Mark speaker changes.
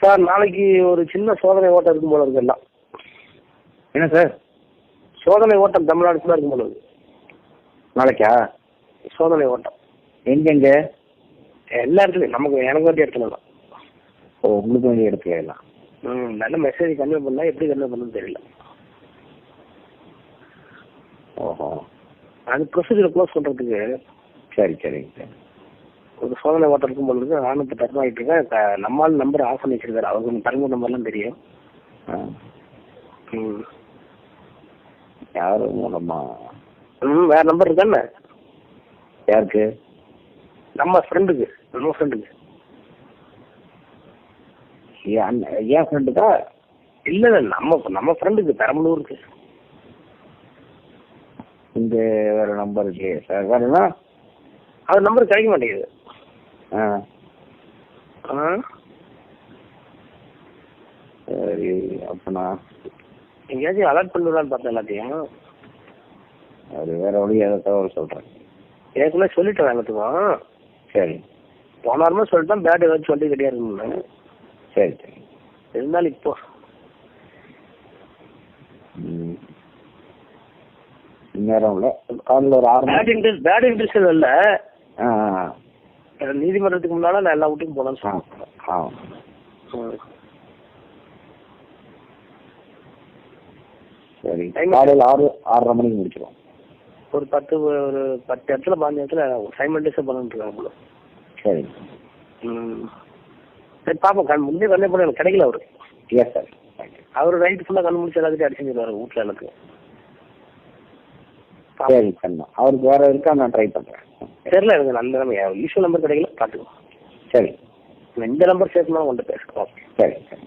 Speaker 1: Sir நாளைக்கு ஒரு சின்ன சோதனை ஓட்டம் இருக்கும் போல இருக்கு எல்லாம்.
Speaker 2: என்ன சார்?
Speaker 1: சோதனை ஓட்டம் தமிழ்நாடு ஃபுல்லாக இருக்கும் போல இருக்கு.
Speaker 2: நாளைக்கா
Speaker 1: சோதனை ஓட்டம்?
Speaker 2: எங்கெங்க?
Speaker 1: எல்லா இடத்துலையும். நமக்கு எனக்கு வேண்டிய இடத்துல தான்.
Speaker 2: ஓ, உங்களுக்கு வேண்டிய இடத்துல எல்லாம்.
Speaker 1: நல்ல மெசேஜ் கன்வே பண்ணால் எப்படி கன்வே பண்ணணும்னு தெரியல.
Speaker 2: ஓஹோ,
Speaker 1: அது ப்ரொசீஜரை க்ளோஸ் பண்ணுறதுக்கு.
Speaker 2: சரி சரிங்க சார்.
Speaker 1: ஒரு சோதனை ஓட்டம் இருக்கும் போல இருக்கு. நானும் இப்போ டர்ன் ஆகிட்டு இருக்கேன். நம்மளால நம்பர் ஆஃப் பண்ணி வச்சிருக்காரு. அவருக்கு தரங்க நம்பர்லாம் தெரியும்.
Speaker 2: யாரு மூலமா?
Speaker 1: வேற நம்பர் இருக்கான்னு?
Speaker 2: யாருக்கு?
Speaker 1: நம்ம ஃப்ரெண்டுக்கு.
Speaker 2: என் ஃப்ரெண்டுக்கா?
Speaker 1: இல்லை இல்லை, நம்ம ஃப்ரெண்டுக்கு பெரம்பலூருக்கு.
Speaker 2: இந்த வேற நம்பர் இருக்கு சார். வேறனா
Speaker 1: அது நம்பர் கிடைக்க மாட்டேங்குது.
Speaker 2: சரி, அப்பனா
Speaker 1: எங்கேயாச்சும் அலர்ட் பண்ணிடலான்னு பார்த்தேன் எல்லாத்தையும்.
Speaker 2: அது வேற வழி ஏதாவது தகவல் சொல்றேன்.
Speaker 1: ஏற்கனவே சொல்லிட்டேன் எல்லாத்துக்கும்.
Speaker 2: சரி,
Speaker 1: போன வாரமே சொல்லிட்டேன். பேட் ஏதாச்சும் சொல்லி கிடையா இருக்குன்னு.
Speaker 2: சரி சரி.
Speaker 1: இருந்தாலும் இப்போ
Speaker 2: நேரம் இல்லை. காலையில் ஒரு 6
Speaker 1: பேட் இன்ட்ரெஸ்ட் இல்லை.
Speaker 2: ஆ
Speaker 1: நீதிமன்றத்துக்கு முன்னால நான் எல்லா வீட்டுக்கும் போனேன்னு சொன்னேன்.
Speaker 2: சரி, காலையில் 6:30 மணிக்கு முடிச்சிடும்.
Speaker 1: ஒரு 10 இடத்துல 15 இடத்துல சைமல்டேஸாக பண்ணிட்டு இருக்காங்க.
Speaker 2: சரி
Speaker 1: சரி, பார்ப்போம். முன்னே கண்ணே போன எனக்கு கிடைக்கல அவரு.
Speaker 2: Yes sir.
Speaker 1: அவரு நைட்டு ஃபுல்லாக கண் முடிச்சு எல்லாத்தையும் அடிச்சுருவாரு வீட்டில் எனக்கு.
Speaker 2: சரி பண்ணலாம். அவருக்கு வேற இருக்கா? நான் ட்ரை பண்ணுறேன்.
Speaker 1: தெரியல எனக்கு. அந்த நம்ம யூஸ்வல் நம்பர் கிடைக்கல. பார்த்துக்கோ.
Speaker 2: சரி,
Speaker 1: இந்த நம்பர் சேர்த்துனா உங்கள்கிட்ட பேசுகிறோம்.
Speaker 2: சரி சரி.